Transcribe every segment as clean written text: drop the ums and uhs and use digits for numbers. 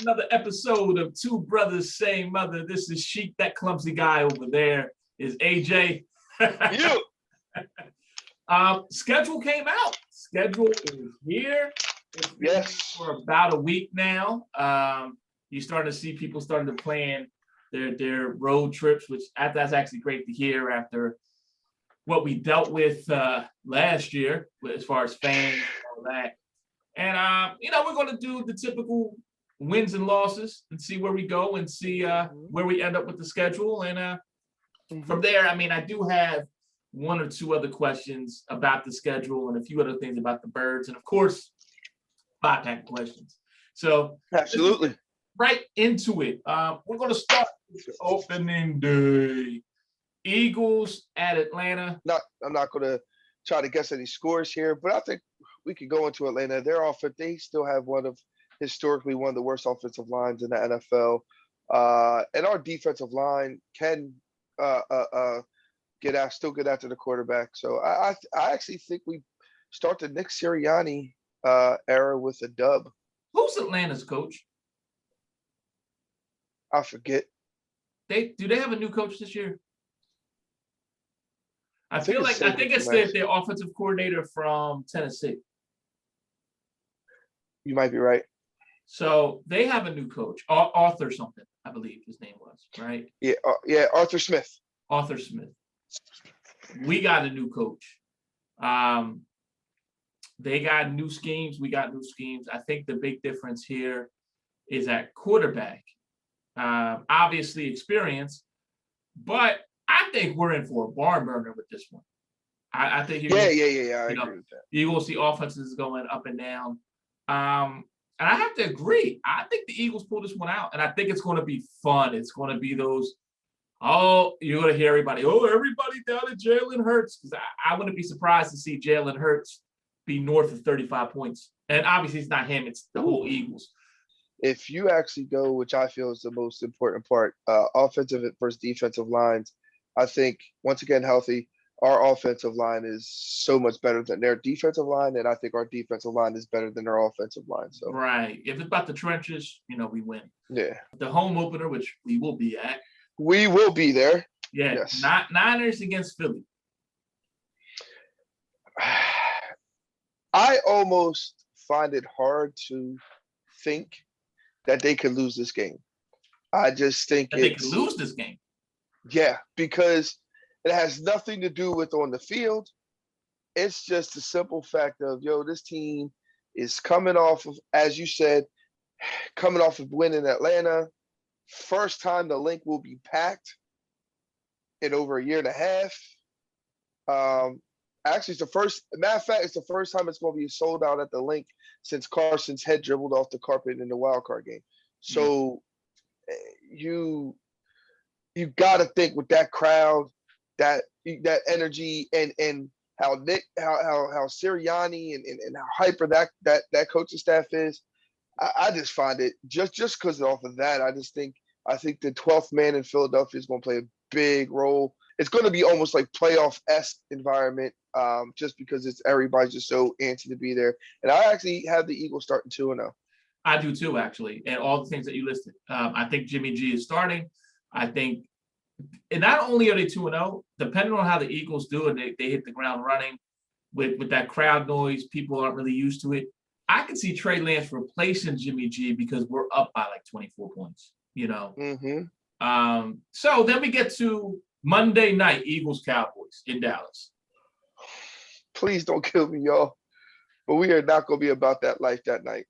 another episode of Two Brothers, Same Mother. This is Sheik. That clumsy guy over there is AJ. You. Schedule came out. Schedule is here. It's been here for about a week now. You're starting to see people starting to plan their road trips, which that's actually great to hear after what we dealt with last year as far as fans and all that. And we're going to do the typical wins and losses and see where we go and see where we end up with the schedule. And from there, I do have one or two other questions about the schedule and a few other things about the Birds, and of course, 5-pack questions. So absolutely right into it. We're going to start with opening day. Eagles at Atlanta. I'm not going to try to guess any scores here, but I think we could go into Atlanta. They still have historically one of the worst offensive lines in the NFL. And our defensive line can get after the quarterback. So I actually think we start the Nick Sirianni era with a dub. Who's Atlanta's coach? I forget. Do they have a new coach this year? I think it's their offensive coordinator from Tennessee. You might be right. So they have a new coach, Arthur something, I believe his name was, right? Yeah, Arthur Smith. Arthur Smith. We got a new coach. They got new schemes. We got new schemes. I think the big difference here is at quarterback. Obviously experience, but I think we're in for a barn burner with this one. I think I agree with that. You're going to see offenses going up and down. And I have to agree. I think the Eagles pull this one out, and I think it's going to be fun. It's going to be those, you're going to hear everybody down at Jalen Hurts, because I wouldn't be surprised to see Jalen Hurts be north of 35 points. And obviously it's not him, it's the whole Eagles. If you actually go, which I feel is the most important part, offensive versus defensive lines, I think, once again, healthy, our offensive line is so much better than their defensive line, and I think our defensive line is better than their offensive line. So right. If it's about the trenches, we win. Yeah. The home opener, which we will be at. We will be there. Yeah. Yes. Niners against Philly. I almost find it hard to think that they could lose this game. I just think they could lose this game. Yeah, because it has nothing to do with on the field. It's just the simple fact of, this team is coming off of, as you said, winning Atlanta. First time the Link will be packed in over a year and a half. Actually, it's the first time it's going to be sold out at the Link since Carson's head dribbled off the carpet in the wild card game. So you got to think with that crowd, that energy, and how Sirianni and how hyper that coaching staff is. I just find it just because off of that. I think the 12th man in Philadelphia is going to play a big role. It's going to be almost like playoff-esque environment, just because everybody's just so antsy to be there. And I actually have the Eagles starting 2-0. I do too, actually, and all the things that you listed. I think Jimmy G is starting. I think, and not only are they 2-0, depending on how the Eagles do and they hit the ground running with that crowd noise, people aren't really used to it. I can see Trey Lance replacing Jimmy G because we're up by like 24 points, So then we get to Monday night, Eagles-Cowboys in Dallas. Please don't kill me, y'all. But we are not going to be about that life that night.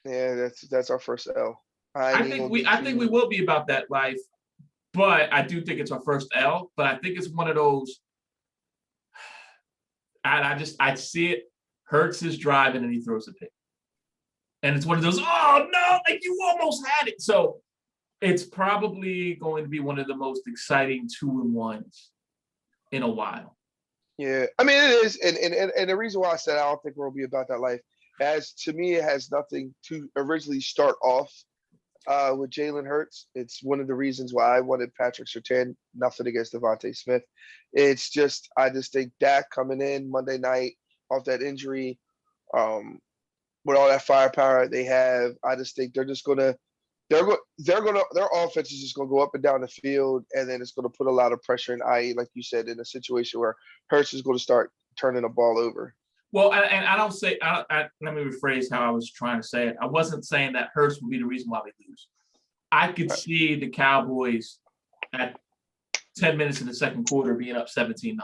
Yeah, that's our first L. I think we will be about that life, but I do think it's our first L. But I think it's one of those, and I see it. Hurts is driving and he throws a pick, and it's one of those. Oh no! Like you almost had it. So it's probably going to be one of the most exciting 2-1s in a while. Yeah, it is, and the reason why I said I don't think we'll be about that life, as to me, it has nothing to originally start off with Jalen Hurts. It's one of the reasons why I wanted Patrick Surtain. Nothing against Devontae Smith. It's just I just think Dak coming in Monday night off that injury, with all that firepower they have, I just think they're just gonna their offense is just gonna go up and down the field, and then it's gonna put a lot of pressure in IE, like you said, in a situation where Hurts is gonna start turning the ball over. Well, and I don't say, let me rephrase how I was trying to say it. I wasn't saying that Hurts would be the reason why we lose. I could see the Cowboys at 10 minutes in the second quarter being up 17-0.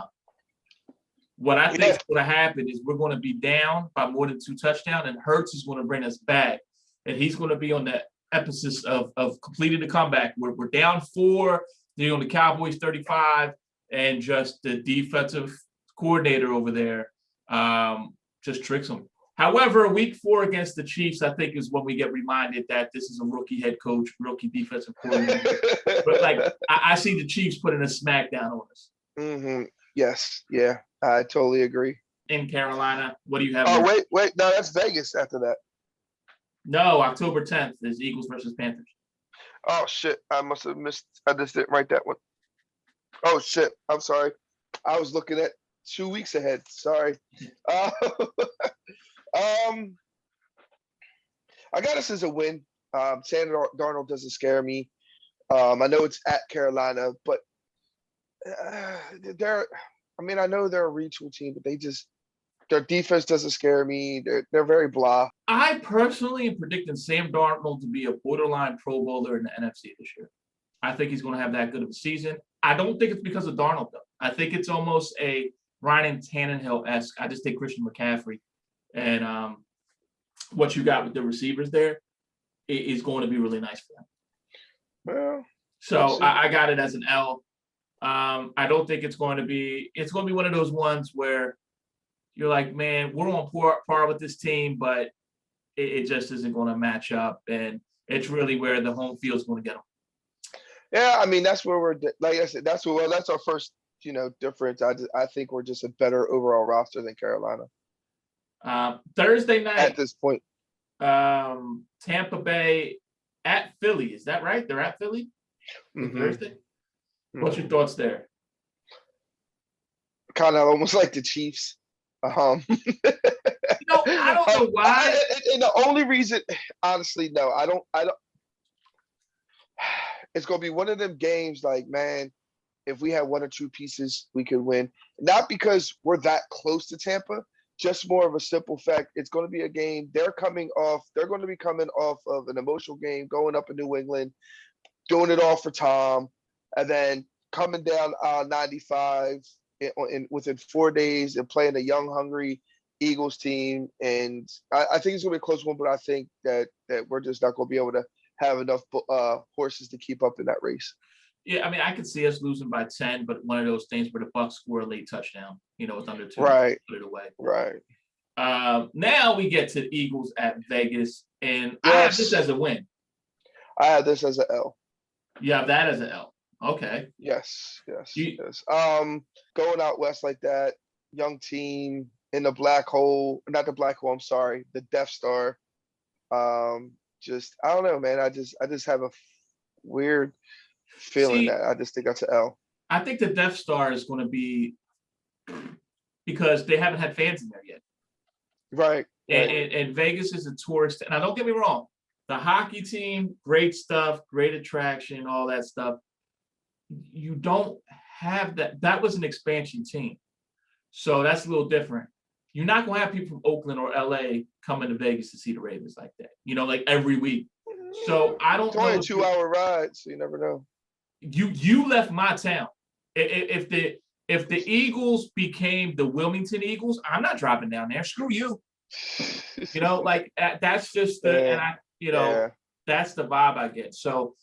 What I think is going to happen is we're going to be down by more than 2 touchdowns, and Hurts is going to bring us back. And he's going to be on the emphasis of completing the comeback. We're down 4, on the Cowboys 35, and just the defensive coordinator over there just tricks them. However, week 4 against the Chiefs, I think, is when we get reminded that this is a rookie head coach, rookie defensive coordinator. But like, I see the Chiefs putting a smackdown on us. Mm-hmm. Yes, yeah, I totally agree. In Carolina, what do you have? Oh, wait, no, that's Vegas after that. No, October 10th is Eagles versus Panthers. Oh shit, I must have missed. I just didn't write that one. Oh shit, I'm sorry. I was looking at 2 weeks ahead. Sorry. I got us as a win. Sam Darnold doesn't scare me. I know it's at Carolina, but they're. I mean, I know they're a retool team, but their defense doesn't scare me. They're very blah. I personally am predicting Sam Darnold to be a borderline Pro Bowler in the NFC this year. I think he's going to have that good of a season. I don't think it's because of Darnold, though. I think it's almost a Ryan Tannehill-esque. I just think Christian McCaffrey and what you got with the receivers there is going to be really nice for them. Well, so I got it as an L. I don't think it's going to be one of those ones where you're like, man, we're on par with this team, but it just isn't going to match up. And it's really where the home field is going to get them. Yeah, I mean, that's where we're, like I said, that's our first, difference. I think we're just a better overall roster than Carolina. Thursday night. At this point. Tampa Bay at Philly. Is that right? They're at Philly? Mm-hmm. Thursday? Mm-hmm. What's your thoughts there? Kind of almost like the Chiefs. I don't know why. And the only reason, honestly, no, I don't. It's gonna be one of them games. Like, man, if we had 1 or 2 pieces, we could win. Not because we're that close to Tampa, just more of a simple fact. It's going to be a game. They're going to be coming off of an emotional game, going up in New England, doing it all for Tom, and then coming down 95 within 4 days and playing a young, hungry Eagles team. And I think it's going to be a close one, but I think that we're just not going to be able to have enough horses to keep up in that race. Yeah, I mean, I could see us losing by 10, but one of those things where the Bucs score a late touchdown, with under 2, right? Put it away. Right. Now we get to the Eagles at Vegas, and yes. I have this as a win. I have this as an L. You have that as an L. Okay. Yes. Going out west like that, young team in the black hole, not the black hole. I'm sorry, the Death Star. Just I don't know, man. I just have a weird feeling that I just think that's an L. I think the Death Star is going to be because they haven't had fans in there yet. Right. And Vegas is a tourist. And don't get me wrong, the hockey team, great stuff, great attraction, all that stuff. You don't have that. That was an expansion team. So that's a little different. You're not going to have people from Oakland or LA coming to Vegas to see the Ravens like that, like every week. So I don't know. It's only a 2-hour ride, so you never know. You left my town. If the Eagles became the Wilmington Eagles, I'm not driving down there. Screw you. That's just that's the vibe I get. So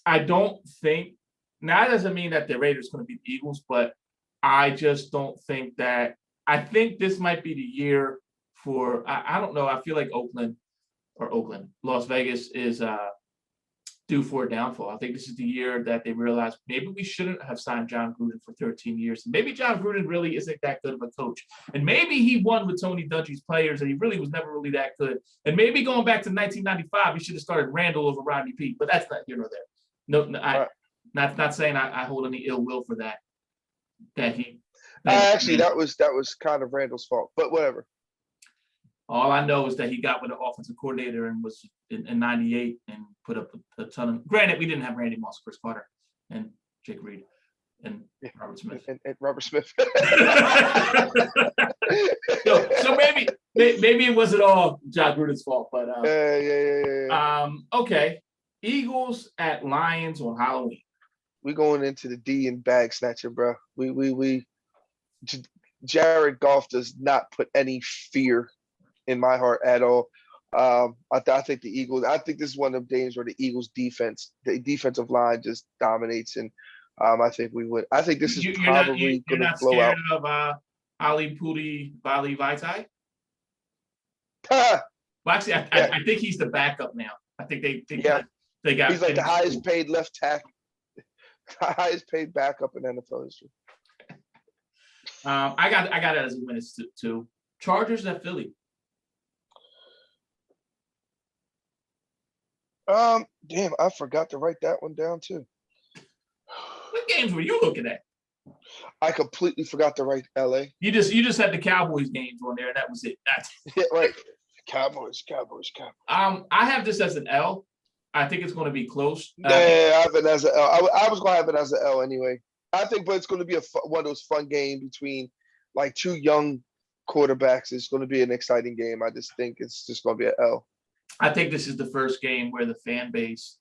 I don't think now that doesn't mean that the Raiders going to beat the Eagles, but I just don't think that. I think this might be the year for. I don't know. I feel like Las Vegas is due for a downfall. I think this is the year that they realize maybe we shouldn't have signed John Gruden for 13 years. Maybe John Gruden really isn't that good of a coach. And maybe he won with Tony Dungy's players and he really was never really that good. And maybe going back to 1995, he should have started Randall over Rodney Peete, but that's not here nor there. No, not saying I hold any ill will for that. Actually, that was kind of Randall's fault, but whatever. All I know is that he got with the offensive coordinator and was in 98 and put up a ton of. Granted, we didn't have Randy Moss, Chris Carter, and Jake Reed, and Robert Smith. And Robert Smith. So maybe it wasn't all John Gruden's fault, but yeah. Okay. Eagles at Lions on Halloween. We going into the D and bag snatching, bro. Jared Goff does not put any fear in my heart at all. I think the Eagles. I think this is one of the games where the Eagles defense, the defensive line, just dominates, and I think we would. I think this is probably going to blow out. You're not scared of Ali Puli Bali Vaitai? Well, actually, I think he's the backup now. I think they got. He's like the highest paid left tackle, highest paid backup in NFL history. I got it as a win too. Chargers at Philly. Damn, I forgot to write that one down too. What games were you looking at? I completely forgot to write LA. You just had the Cowboys games on there, and that was it. Yeah, right. Cowboys. I have this as an L. I think it's going to be close. Yeah, I have it as an L. I was going to have it as an L anyway. I think, but it's going to be one of those fun games between like two young quarterbacks. It's going to be an exciting game. I just think it's just going to be an L. I think this is the first game where the fan base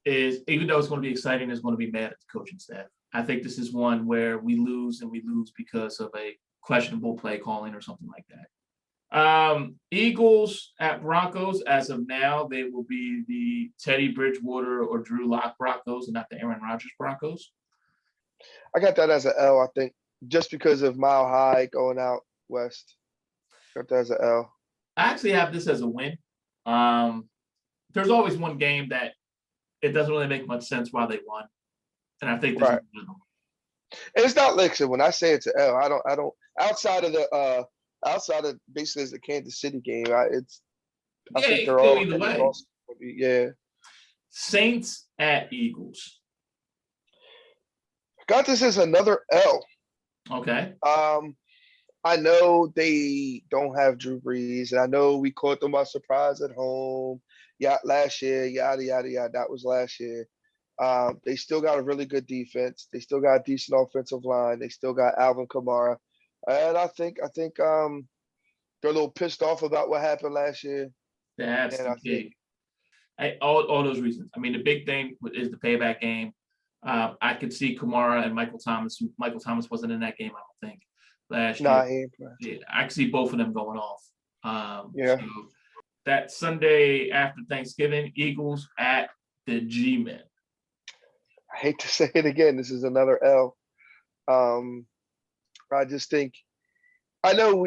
is, even though it's going to be exciting, is going to be mad at the coaching staff. I think this is one where we lose because of a questionable play calling or something like that. Eagles at Broncos. As of now, they will be the Teddy Bridgewater or Drew Lock Broncos and not the Aaron Rodgers Broncos. I got that as an L, I think, just because of Mile High going out west. Got that as an L. I actually have this as a win. There's always one game that it doesn't really make much sense why they won. And I think this is one of them. And it's not like, so when I say it's an L, I don't outside of basically the Kansas City game, I think they're all either way. Yeah. Saints at Eagles. Got this as another L. Okay. I know they don't have Drew Brees, and I know we caught them by surprise at home. Yeah, last year, yada yada yada. That was last year. They still got a really good defense. They still got a decent offensive line. They still got Alvin Kamara, and I think they're a little pissed off about what happened last year. That's the key. All those reasons. I mean, the big thing is the payback game. I could see Kamara and Michael Thomas. Michael Thomas wasn't in that game, I don't think, last year. Yeah, I could see both of them going off. So that Sunday after Thanksgiving, Eagles at the G-Men. I hate to say it again. This is another L. I just think – I know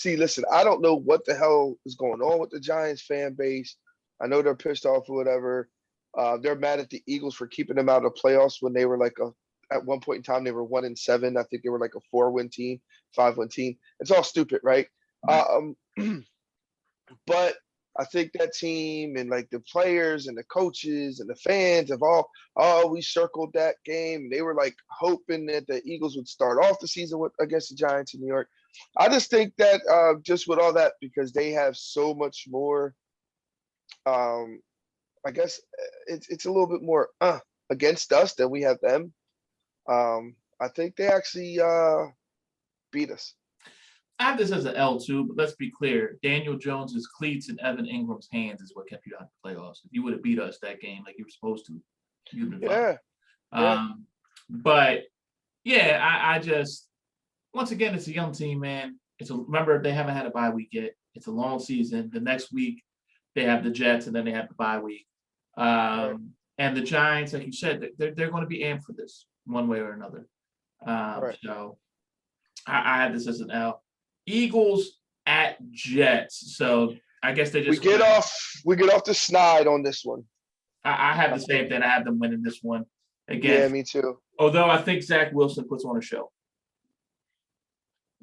listen, I don't know what the hell is going on with the Giants fan base. I know they're pissed off or whatever. They're mad at the Eagles for keeping them out of the playoffs when they were like at one point in time, they were 1-7. I think they were like a 4-win team, 5-win team. It's all stupid, right? But I think that team and like the players and the coaches and the fans have we circled that game. They were like hoping that the Eagles would start off the season against the Giants in New York. I just think that just with all that, because they have so much more, I guess it's a little bit more against us than we have them. I think they actually beat us. I have this as an L too, but let's be clear. Daniel Jones's cleats and Evan Ingram's hands is what kept you out of the playoffs. If you would have beat us that game like you were supposed to, you'd have been fine. But yeah, I just, once again, it's a young team, man. Remember, they haven't had a bye week yet. It's a long season. The next week they have the Jets, and then they have the bye week. And the Giants, like you said, they're going to be amped for this one way or another. So I had this as an L. Eagles at Jets. So I guess they just we get off the snide on this one. I have the same thing. I have them winning this one again. Yeah, me too. Although I think Zach Wilson puts on a show.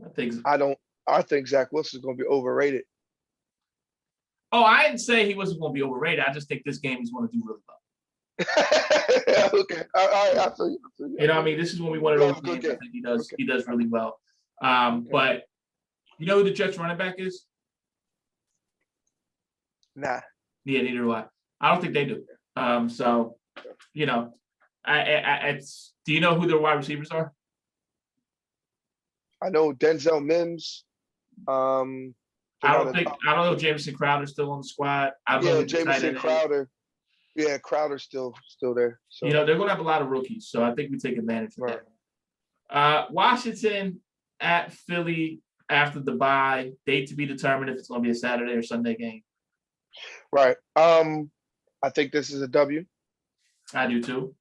I think Zach Wilson is going to be overrated. Oh, I didn't say he wasn't going to be overrated. I just think this game he's going to do really well. Okay. All right. I feel you. You know what I mean? This is when we wanted those games. I think he does really well. But you know who the Jets running back is? Nah, Yeah, neither do I. I don't think they do. So, you know, it's. Do you know who their wide receivers are? I know Denzel Mims. They I got don't a think. I don't know if Jameson Crowder's still on the squad. I don't know yeah, who the tight Jamison end is. Crowder. Yeah, Crowder's still there. You So know, they're going to have a lot of rookies, so I think we take advantage of right. that. Washington at Philly after the bye. Date to be determined if it's going to be a Saturday or Sunday game. Right. I think this is a W. I do too.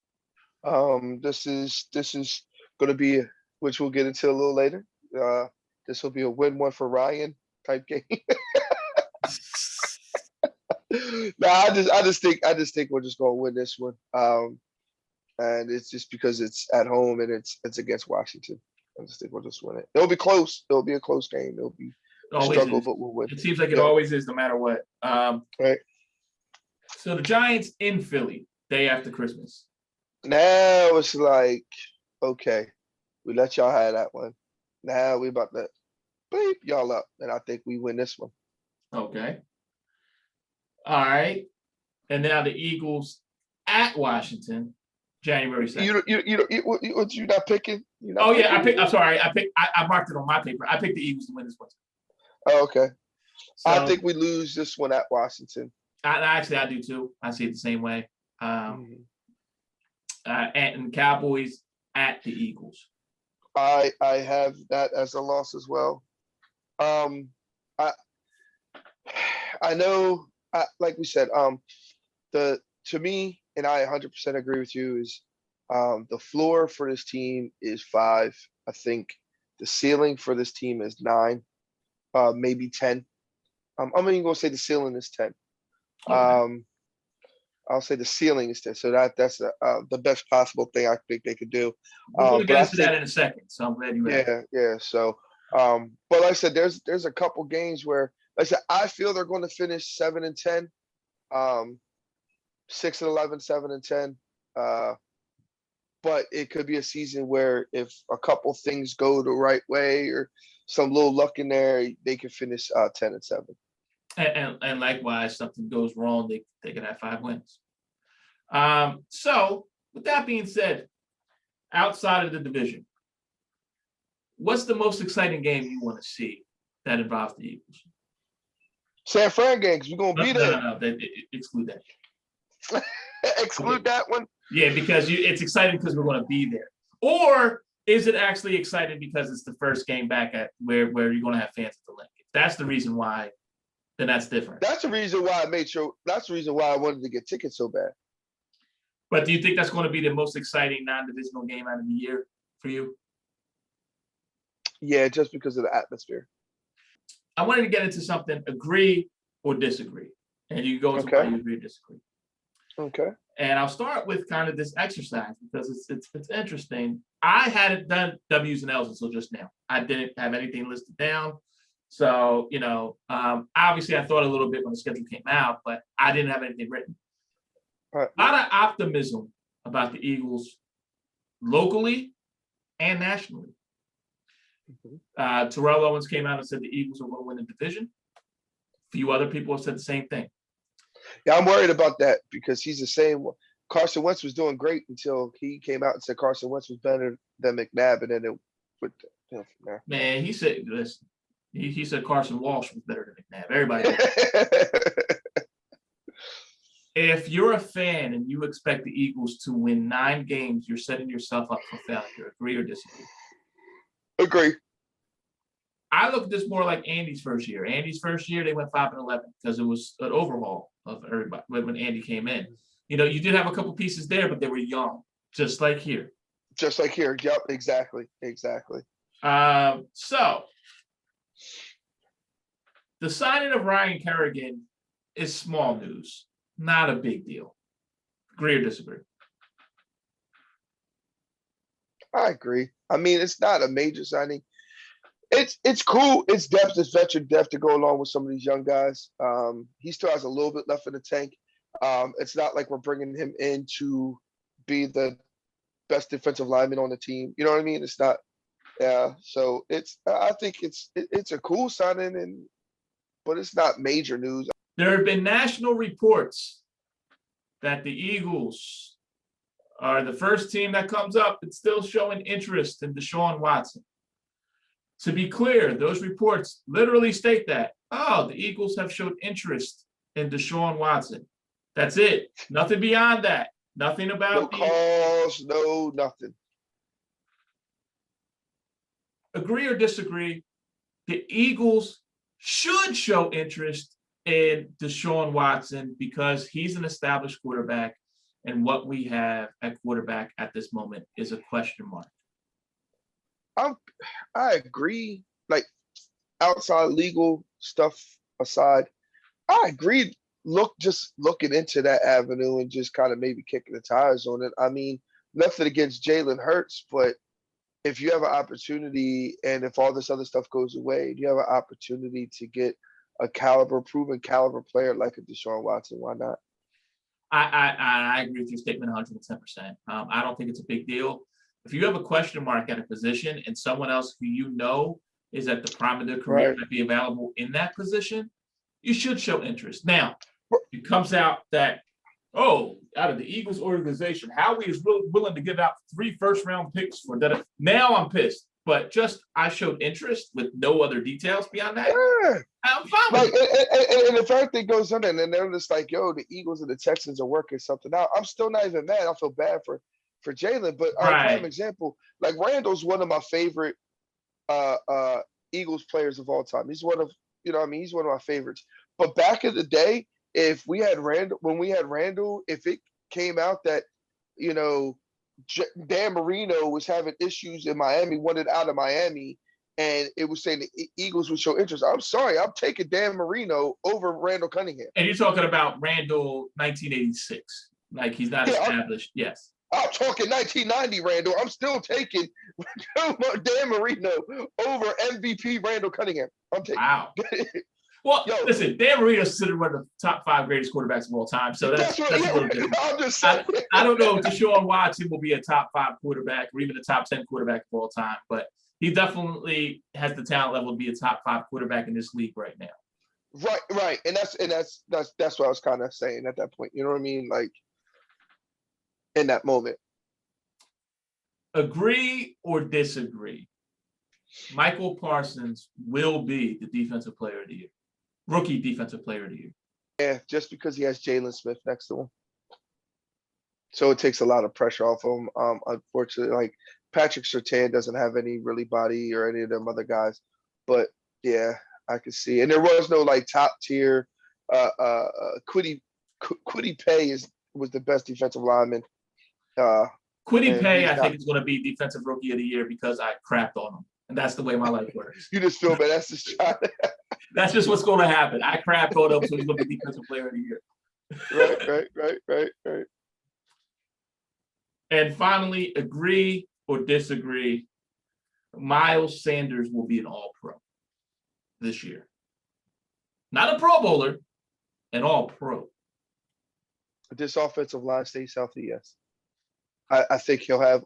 This is gonna be, which we'll get into a little later. This will be a win-one for Ryan type game. No, I just think we're just gonna win this one. And it's just because it's at home and it's against Washington. I just think we'll just win it. It'll be close. It'll be a close game. It'll be a Always struggle, is. but we'll win. It seems like it Yeah. always is, no matter what. Right. So the Giants in Philly day after Christmas. Now it's like, okay, we let y'all have that one. Now we about to bleep y'all up, and I think we win this one. Okay. All right. And now the Eagles at Washington, January 2nd. You not picking? You not Oh yeah, picking? I'm sorry. I marked it on my paper. I picked the Eagles to win this one. Oh, okay. So I think we lose this one at Washington. actually I do too. I see it the same way. Mhm. And Cowboys at the Eagles. I have that as a loss as well. I know, like we said, to me, and I 100% agree with you, is the floor for this team is 5. I think the ceiling for this team is 9, maybe 10. I'm even gonna say the ceiling is 10. Okay. I'll say the ceiling is 10. So that's the best possible thing I think they could do. We're going to But get I into think, that in a second, so I'm glad you asked. yeah. So, but like I said, there's a couple games where, like I said, I feel they're going to finish 7-10, 6-11, 7-10. But it could be a season where if a couple things go the right way or some little luck in there, they can finish 10-7. And likewise, something goes wrong, they could have 5 wins. So with that being said, outside of the division, what's the most exciting game you want to see that involves the Eagles? San Fran games, we're gonna be there. No. Exclude that. Exclude that one. Yeah, because it's exciting because we're going to be there. Or is it actually exciting because it's the first game back at where you're going to have fans at the Lincoln? That's the reason why. Then that's different. That's the reason why I made sure. That's the reason why I wanted to get tickets so bad. But do you think that's going to be the most exciting non-divisional game out of the year for you? Yeah, just because of the atmosphere. I wanted to get into something, agree or disagree. And you go into why you agree or disagree. Okay. And I'll start with kind of this exercise because it's interesting. I hadn't done W's and L's until just now. I didn't have anything listed down. So, obviously I thought a little bit when the schedule came out, but I didn't have anything written. Right. A lot of optimism about the Eagles locally and nationally. Terrell Owens came out and said the Eagles are going to win the division. A few other people have said the same thing. Yeah, I'm worried about that because he's the same. Carson Wentz was doing great until he came out and said Carson Wentz was better than McNabb, and then it went from there. Man, he said this. He said Carson Walsh was better than McNabb. Everybody. If you're a fan and you expect the Eagles to win 9 games, you're setting yourself up for failure. Agree or disagree? Agree. I look at this more like Andy's first year. Andy's first year, they went 5-11 because it was an overhaul of everybody when Andy came in. You did have a couple pieces there, but they were young, just like here. Just like here. Yep, exactly. So the signing of Ryan Kerrigan is small news, not a big deal. Agree or disagree? I agree. I mean, it's not a major signing. It's cool. It's depth, it's veteran depth to go along with some of these young guys. He still has a little bit left in the tank. It's not like we're bringing him in to be the best defensive lineman on the team. You know what I mean? It's not. Yeah. So I think it's a cool signing, but it's not major news. There have been national reports that the Eagles are the first team that comes up that's still showing interest in Deshaun Watson. To be clear, those reports literally state that, oh, the Eagles have showed interest in Deshaun Watson. That's it. Nothing beyond that. Nothing about No calls, no nothing. Agree or disagree, the Eagles should show interest in Deshaun Watson because he's an established quarterback, and what we have at quarterback at this moment is a question mark. I agree. Like outside legal stuff aside, I agree. Just looking into that avenue and just kind of maybe kicking the tires on it. I mean, nothing against Jalen Hurts, but if you have an opportunity and if all this other stuff goes away, you have an opportunity to get a proven caliber player like a Deshaun Watson. Why not? I agree with your statement 110%. I don't think it's a big deal. If you have a question mark at a position and someone else who you know is at the prime of their career Right. might be available in that position, you should show interest. Now, it comes out that, oh, out of the Eagles organization, Howie is really willing to give out 3 first-round picks for that. Now I'm pissed, but just I showed interest with no other details beyond that. Yeah. I'm fine Like, with it. and the fact that goes on and then they're just like, yo, the Eagles and the Texans are working something out. I'm still not even mad. I feel bad for Jalen, but prime example, like Randall's one of my favorite Eagles players of all time. He's one of, you know what I mean? He's one of my favorites. But back in the day, if we had when we had Randall, if it came out that, you know, Dan Marino was having issues in Miami, wanted out of Miami, and it was saying the Eagles would show interest. I'm sorry, I'm taking Dan Marino over Randall Cunningham. And you're talking about Randall 1986. Like he's not established. Yes. I'm talking 1990 Randall. I'm still taking Dan Marino over MVP Randall Cunningham. I'm taking. Wow. Well, listen, Dan Marino is considered one of the top 5 greatest quarterbacks of all time. So that's a little different. I'm just saying. I don't know if Deshaun Watson will be a top 5 quarterback or even a top 10 quarterback of all time, but he definitely has the talent level to be a top 5 quarterback in this league right now. Right. And that's what I was kind of saying at that point. You know what I mean? Like in that moment. Agree or disagree? Michael Parsons will be the defensive player of the year. Rookie defensive player of the year. Yeah, just because he has Jalen Smith next to him. So it takes a lot of pressure off him. Unfortunately, like Patrick Surtain doesn't have any really body or any of them other guys. But yeah, I could see. And there was no like top tier Kwity Paye was the best defensive lineman. Kwity Paye, I think, is going to be defensive rookie of the year because I crapped on him. And that's the way my life works. You just feel bad. That's just trying to... That's just what's going to happen. I crapped on him, so he's going to be defensive player of the year. Right. And finally, agree or disagree, Miles Sanders will be an all-pro this year. Not a Pro Bowler, an all-pro. This offensive line stays healthy, yes. I think he'll have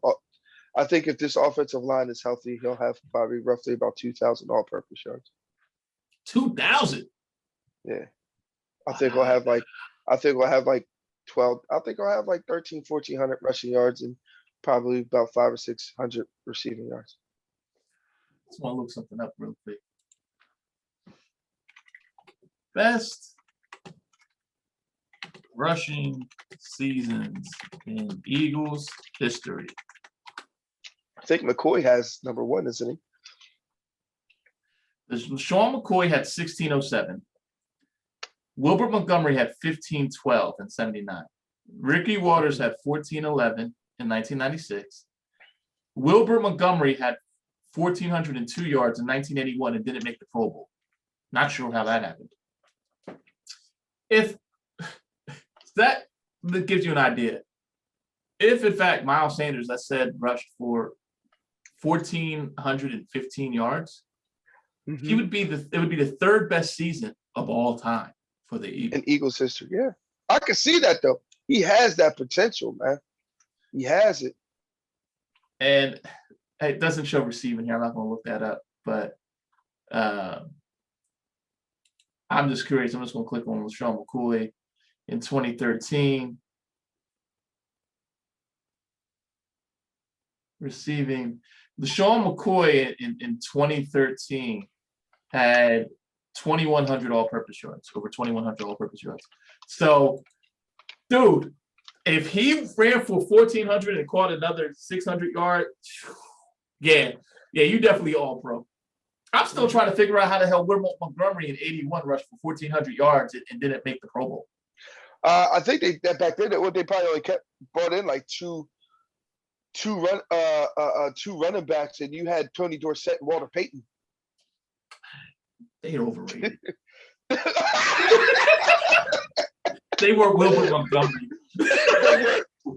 I think if this offensive line is healthy, he'll have probably roughly about 2,000 all-purpose yards. 2,000? Yeah. I think we'll have like 12. I think I'll have like 1,400 rushing yards and probably about 500 or 600 receiving yards. Just want to look something up real quick. Best rushing seasons in Eagles history. I think McCoy has number 1, isn't he? Sean McCoy had 1607. Wilbert Montgomery had 1512 in 79. Ricky Waters had 1411 in 1996. Wilbert Montgomery had 1,402 yards in 1981 and didn't make the Pro Bowl. Not sure how that happened. If that gives you an idea, if in fact Miles Sanders, that said, rushed for 1,415 yards, it would be the 3rd best season of all time for the Eagles. In Eagles history, yeah. I can see that though. He has that potential, man. He has it. And it doesn't show receiving here. I'm not going to look that up, but I'm just curious. I'm just going to click on LaShawn McCoy in 2013. Receiving. LaShawn McCoy in 2013 had 2,100 all-purpose yards, over 2,100 all-purpose yards. So, dude, if he ran for 1,400 and caught another 600 yards, yeah, you definitely all-pro. I'm still trying to figure out how the hell Wilmot Montgomery in 81 rushed for 1,400 yards and didn't make the Pro Bowl. I think that back then they probably only brought in like two running backs, and you had Tony Dorsett and Walter Payton. They're overrated. They were Wilbert Montgomery.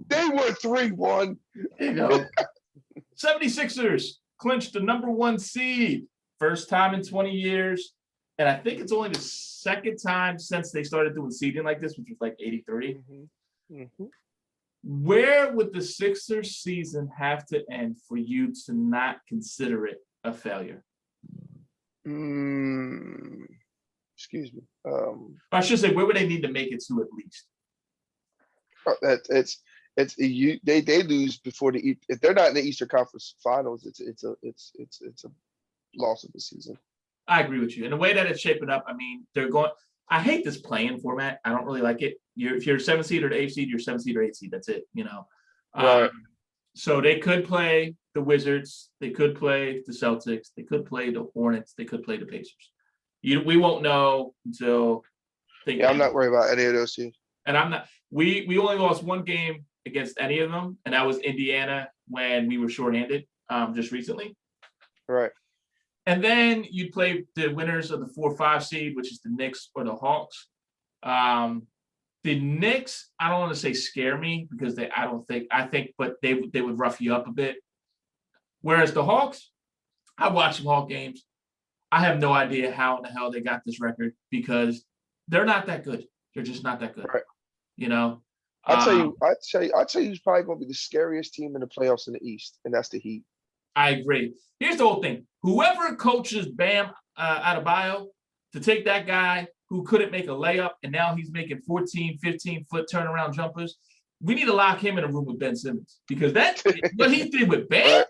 They were 3-1. You know, 76ers clinched the #1 seed, first time in 20 years. And I think it's only the second time since they started doing seeding like this, which was like 83. Where would the Sixers season have to end for you to not consider it a failure? Excuse me. I should say, where would they need to make it to at least? They lose before if they're not in the Eastern Conference Finals, it's a loss of the season. I agree with you. And the way that it's shaping up, I mean, they're going. I hate this play-in format. I don't really like it. If you're a 7th seed or the 8th seed, you're 7th seed or 8th seed. That's it. You know. Right. So they could play the Wizards. They could play the Celtics. They could play the Hornets. They could play the Pacers. We won't know until. I'm not worried about any of those teams. And I'm not. We only lost one game against any of them, and that was Indiana when we were shorthanded just recently. Right. And then you'd play the winners of the 4-5 seed, which is the Knicks or the Hawks. The Knicks, I don't want to say scare me because I think, but they would rough you up a bit. Whereas the Hawks, I watch some Hawk games. I have no idea how in the hell they got this record because they're not that good. They're just not that good. Right. You know. I'd tell you who's probably going to be the scariest team in the playoffs in the East, and that's the Heat. I agree. Here's the whole thing. Whoever coaches Bam Adebayo to take that guy who couldn't make a layup and now he's making 14, 15-foot turnaround jumpers, we need to lock him in a room with Ben Simmons because what he did with Bam, Right.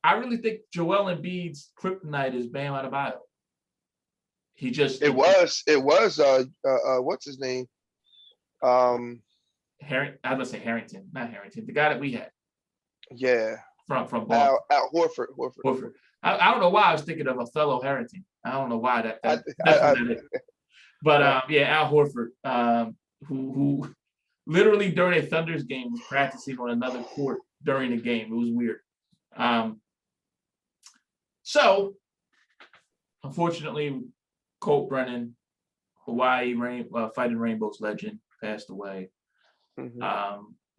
I really think Joel Embiid's kryptonite is Bam Adebayo. It was what's his name? I was gonna say Harrington, not Harrington, the guy that we had. Yeah. From Boston. Al Horford. I don't know why I was thinking of a fellow Harrington. I don't know why that. But Al Horford, who literally during a Thunder's game was practicing on another court during the game. It was weird. So, unfortunately, Colt Brennan, Hawaii Fighting Rainbows legend, passed away.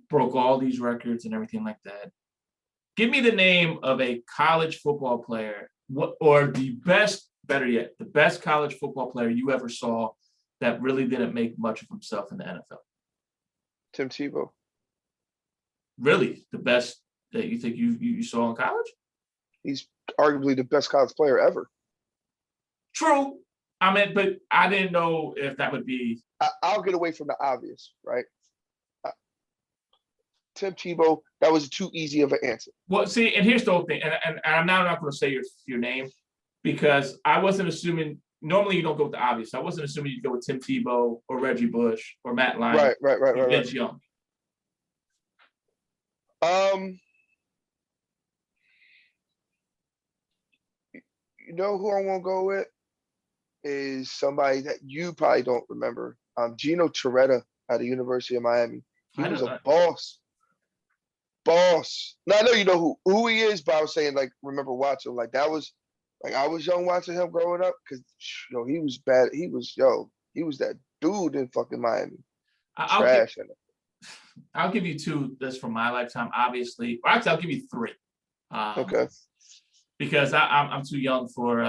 Broke all these records and everything like that. Give me the name of a college football player, or better yet, the best college football player you ever saw that really didn't make much of himself in the NFL. Tim Tebow. Really? The best that you think you saw in college? He's arguably the best college player ever. True. I mean, but I didn't know if that would be. I'll get away from the obvious, right? Tim Tebow, that was too easy of an answer. Well, see, and here's the whole thing, and I'm now not going to say your name because I wasn't assuming. Normally, you don't go with the obvious. I wasn't assuming you'd go with Tim Tebow or Reggie Bush or Matt Lyon. Right. Vince Young. You know who I want to go with is somebody that you probably don't remember. Gino Torretta at the University of Miami. He was a boss. Now I know you know who he is, but I was saying like remember watching like that was like I was young watching him growing up because he was bad. He was that dude in fucking Miami. I'll give you two that's from my lifetime, obviously. Or actually, I'll give you three. Okay. Because I'm too young for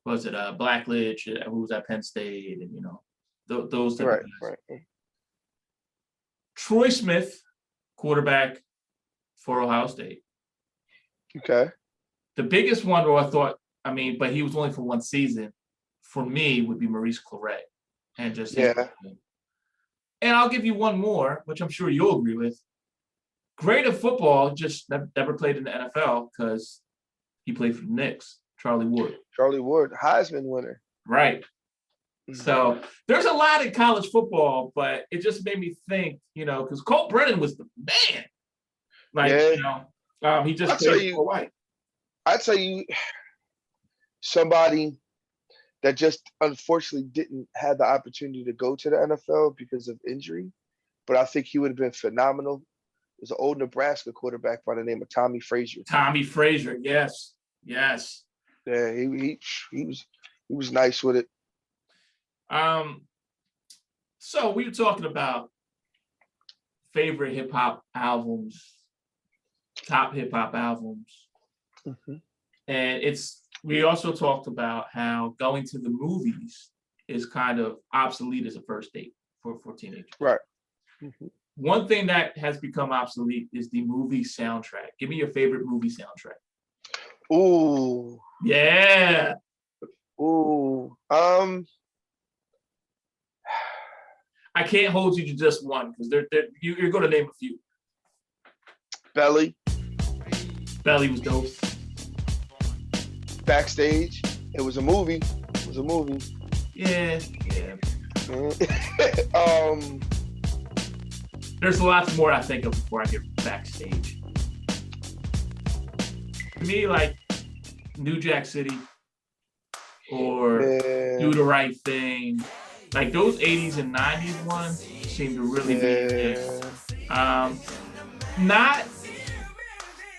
Blackledge, who was at Penn State, and those type of guys. Right. Troy Smith, quarterback for Ohio State. Okay. The biggest one where I thought, but he was only for one season for me would be Maurice Claret and just his Yeah. game. And I'll give you one more, which I'm sure you'll agree with. Great at football, just never played in the NFL because he played for the Knicks, Charlie Wood. Charlie Wood, Heisman winner. Right. So there's a lot in college football, but it just made me think, because Colt Brennan was the man. He just played for White. I'd tell you somebody that just unfortunately didn't have the opportunity to go to the NFL because of injury, but I think he would have been phenomenal. There's an old Nebraska quarterback by the name of Tommy Frazier. Tommy Frazier, yes. Yeah, he was nice with it. So we were talking about favorite hip hop albums, top hip hop albums. Mm-hmm. And we also talked about how going to the movies is kind of obsolete as a first date for teenagers. Right. Mm-hmm. One thing that has become obsolete is the movie soundtrack. Give me your favorite movie soundtrack. Ooh. Yeah. Ooh. I can't hold you to just one because you're going to name a few. Belly. Belly was dope. Backstage. It was a movie. Yeah. Mm-hmm. There's lots more I think of before I get Backstage. To me, like New Jack City or Do the Right Thing, like those 80s and 90s ones seem to really be it.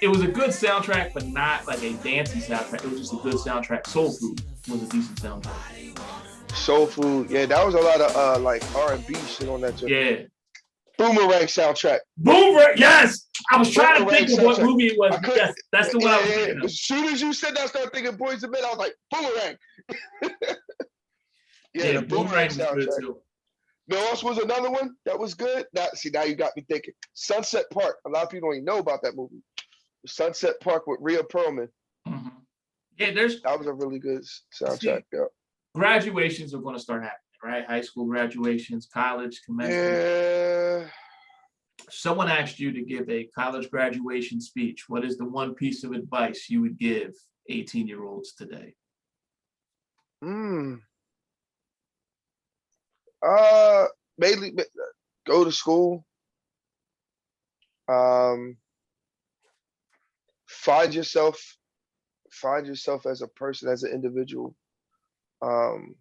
It was a good soundtrack, but not like a dancey soundtrack. It was just a good soundtrack. Soul Food was a decent soundtrack. Soul Food, yeah, that was a lot of like R&B shit on that too. Yeah. Boomerang soundtrack. Boomerang, yes. I was trying to think of what movie it was. Yes, that's the one I was thinking of. As soon as you said that, I started thinking Boys II Men. I was like, Boomerang. The Boomerang soundtrack. Too. There also was another one that was good. Now you got me thinking. Sunset Park. A lot of people don't even know about that movie. Sunset Park with Rhea Perlman. Mm-hmm. Yeah, that was a really good soundtrack. Yeah. Graduations are going to start happening, right? High school graduations, college commencement. Yeah. Someone asked you to give a college graduation speech. What is the one piece of advice you would give 18-year-olds today? Mainly go to school. Find yourself as a person, as an individual. And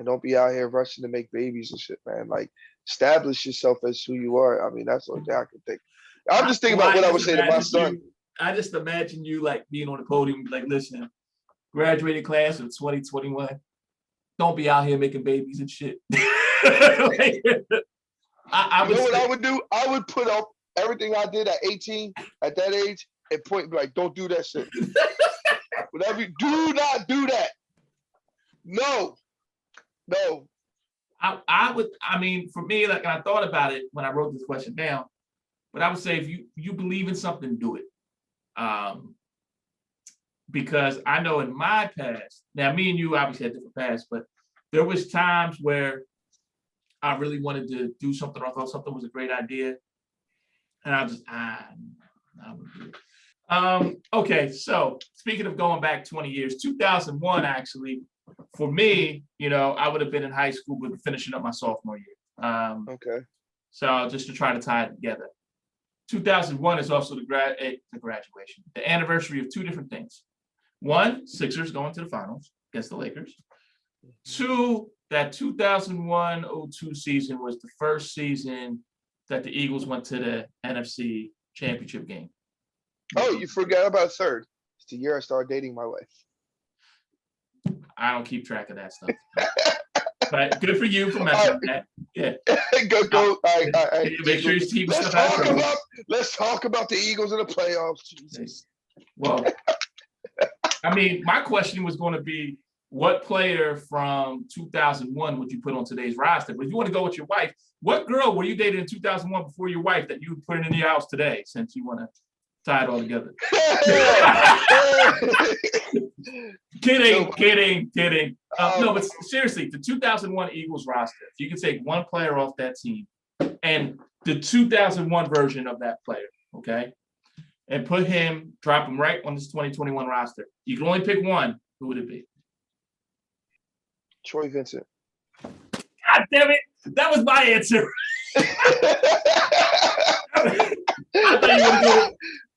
don't be out here rushing to make babies and shit, man. Like, establish yourself as who you are. I mean, that's the only thing I can think. I'm just thinking about what I would say to my son. I just imagine you like being on the podium, like, listen, graduating class of 2021. Don't be out here making babies and shit. Like, I would know what I would do? I would put up everything I did at 18, at that age, and point and be like, don't do that shit. Whatever you do, not do that. No. I mean, for me, like, I thought about it when I wrote this question down, but I would say if you believe in something, do it. Because I know in my past, now me and you obviously had different pasts, but there was times where I really wanted to do something, or I thought something was a great idea, and I just, I wouldn't do it. Okay, so speaking of going back 20 years, 2001 actually, for me, I would have been in high school, but finishing up my sophomore year. Okay. So just to try to tie it together. 2001 is also the graduation, the anniversary of two different things. One, Sixers going to the finals against the Lakers. Two, that 2001-02 season was the first season that the Eagles went to the NFC Championship game. Oh, you forgot about third. It's the year I started dating my wife. I don't keep track of that stuff. But good for you for mentioning that. Yeah. Go. All right. Make sure you keep stuff out. Let's talk about the Eagles in the playoffs. Jesus. Well, I mean, my question was going to be, what player from 2001 would you put on today's roster? But if you want to go with your wife, what girl were you dating in 2001 before your wife that you would put in your house today, since you want to tie it all together. No. Kidding. No, but seriously, the 2001 Eagles roster, if you could take one player off that team and the 2001 version of that player, okay, and drop him right on this 2021 roster, you can only pick one, who would it be? Troy Vincent. God damn it. That was my answer.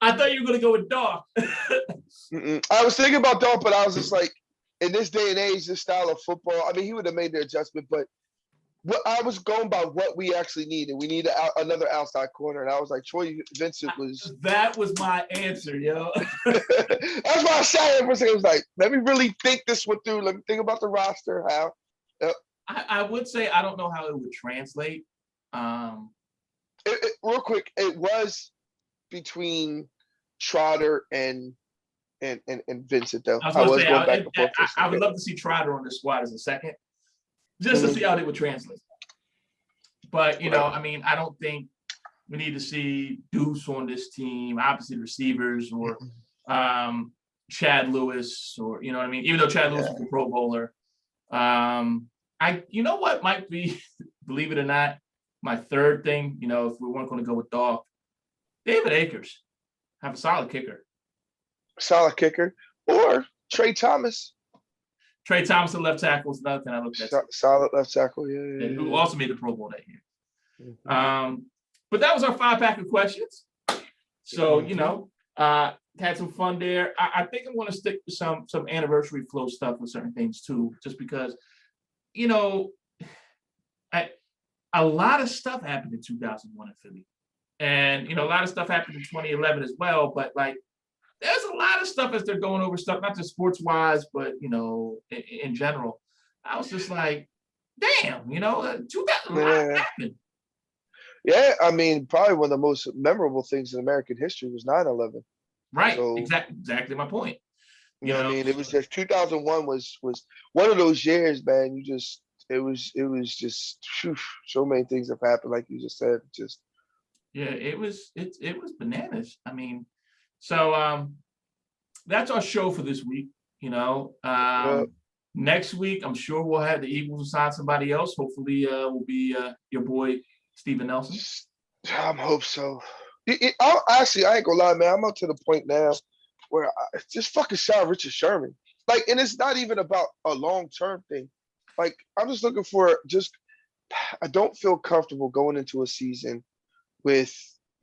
I thought you were gonna go with Dawg. I was thinking about Dawg, but I was just like, in this day and age, this style of football, I mean, he would have made the adjustment, but what I was going by what we actually needed. We needed another outside corner, and I was like, Troy Vincent was. That was my answer, yo. That's why I sat for a second. I was like, let me really think this one through. Let me think about the roster. How? I would say I don't know how it would translate. Real quick, it was between Trotter and Vincent, though. I was going back and forth. I would love to see Trotter on the squad as a second, just to see how they would translate. But, you know, I mean, I don't think we need to see Deuce on this team, obviously receivers or Chad Lewis or, you know what I mean? Even though Chad Lewis was a Pro Bowler. You know what might be, believe it or not, my third thing, you know, if we weren't going to go with Dawg, David Akers. Have a solid kicker. Solid kicker. Or Trey Thomas. Trey Thomas, the left tackle, was another thing I looked at. Solid left tackle, yeah. Who also made the Pro Bowl that year. But that was our 5-pack of questions. So, you know, had some fun there. I think I'm going to stick to some anniversary flow stuff with certain things too, just because, you know, a lot of stuff happened in 2001 in Philly. And, you know, a lot of stuff happened in 2011 as well. But, like, there's a lot of stuff as they're going over stuff, not just sports-wise, but, you know, in general. I was just like, damn, you know, 2011 happened. Yeah, I mean, probably one of the most memorable things in American history was 9/11. Right, so, exactly my point. You know what I mean? It was just 2001 was one of those years, man. It was just so many things have happened, like you just said. Just it was bananas. I mean, so that's our show for this week. You know, next week I'm sure we'll have the Eagles sign somebody else. Hopefully, will be your boy Steven Nelson. I hope so. Actually, I ain't gonna lie, man. I'm up to the point now where I just fucking sign Richard Sherman. Like, and it's not even about a long-term thing. Like, I'm just looking for I don't feel comfortable going into a season with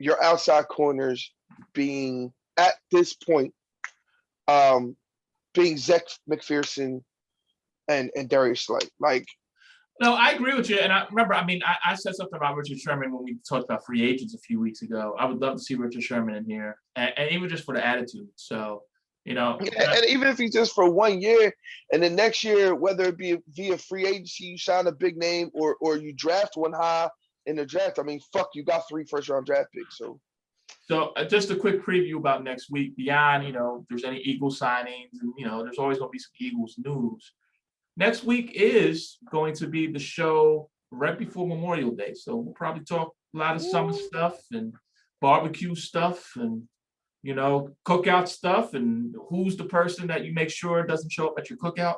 your outside corners being, at this point, being Zach McPherson and Darius Slay. Like, no, I agree with you. And I remember, I mean, I said something about Richard Sherman when we talked about free agents a few weeks ago. I would love to see Richard Sherman in here, and even just for the attitude. So, you know. And even if he's just for 1 year, and then next year, whether it be via free agency, you sign a big name, or you draft one high in the draft. I mean, fuck, you got 3 first-round draft picks. So just a quick preview about next week. Beyond, you know, if there's any Eagles signings, and, you know, there's always going to be some Eagles news. Next week is going to be the show right before Memorial Day. So we'll probably talk a lot of summer stuff and barbecue stuff and, you know, cookout stuff and who's the person that you make sure doesn't show up at your cookout.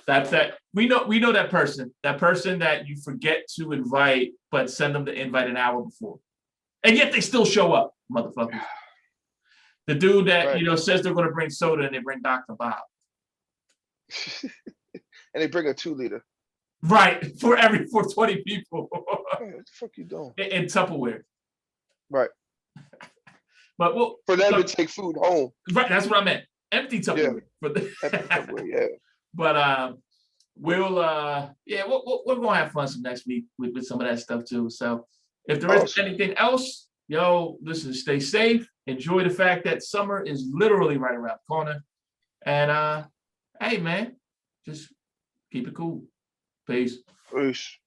That we know that person that you forget to invite, but send them the invite an hour before. And yet they still show up, motherfuckers. The dude that, you know, says they're going to bring soda and they bring Dr. Bob. And they bring a 2-liter. Right, for 20 people. Man, what the fuck you doing? In Tupperware. Right. But for them to take food home. Right, that's what I meant. Empty Tupperware. Empty Tupperware, yeah. But we're gonna have fun some next week with some of that stuff too. So if there isn't anything else, listen, stay safe. Enjoy the fact that summer is literally right around the corner. And hey man, just keep it cool. Peace. Peace.